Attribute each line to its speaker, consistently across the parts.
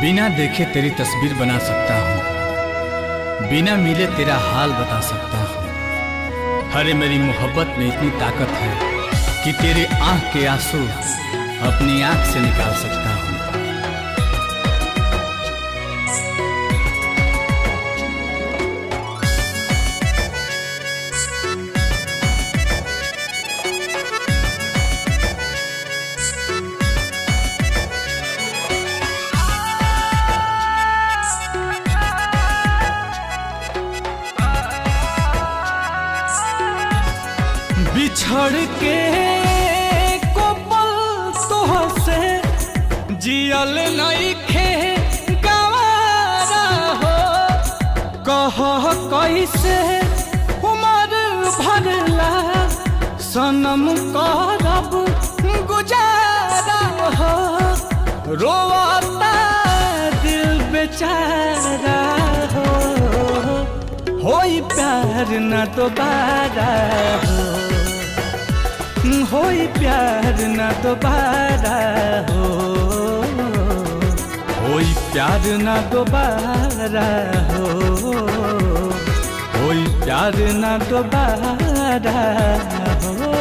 Speaker 1: बिना देखे तेरी तस्वीर बना सकता हूँ, बिना मिले तेरा हाल बता सकता हूँ। अरे मेरी मोहब्बत में इतनी ताकत है कि तेरे आँख के आंसू अपनी आँख से निकाल सकता हूँ।
Speaker 2: बिछड़ के को पल तोहसे जियल नइखे गवारा हो। कह कैसे उमर भरला सनम करब गुजारा हो। रोता दिल बेचारा हो, होई प्यार न दोबारा हो, होई प्यार न दोबारा हो, होई प्यार न दोबारा हो, होई प्यार न दोबारा हो।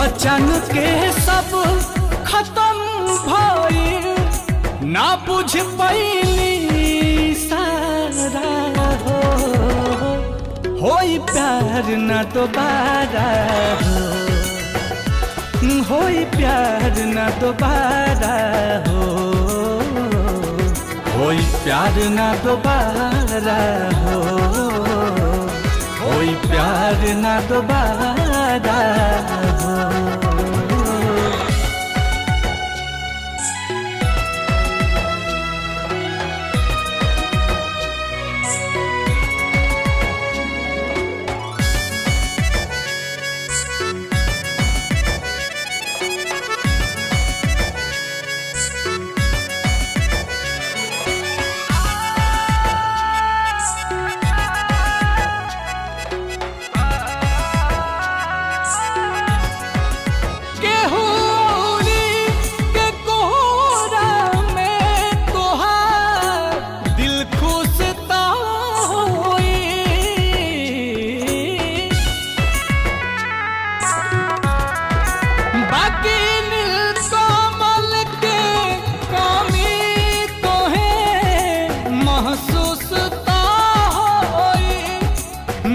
Speaker 2: अचानक के सब खत्म भइल, ना बुझ पैली सारा हो। होई प्यार न दोबारा हो, होई प्यार न दोबारा हो, होई प्यार न दोबारा हो, होई प्यार न दोबारा हो।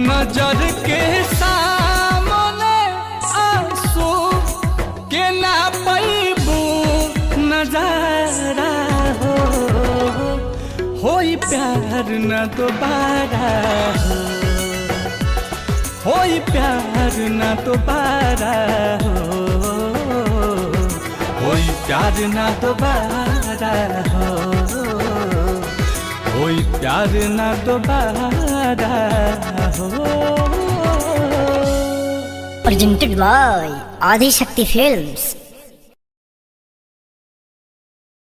Speaker 2: नजर के सामने आंसू के ना पैबू नजारा हो। होई प्यार न दोबारा हो, होई प्यार न दोबारा हो, होई प्यार न दोबारा हो, होई प्यार न दोबारा हो।
Speaker 3: Presented by Adi Shakti Films।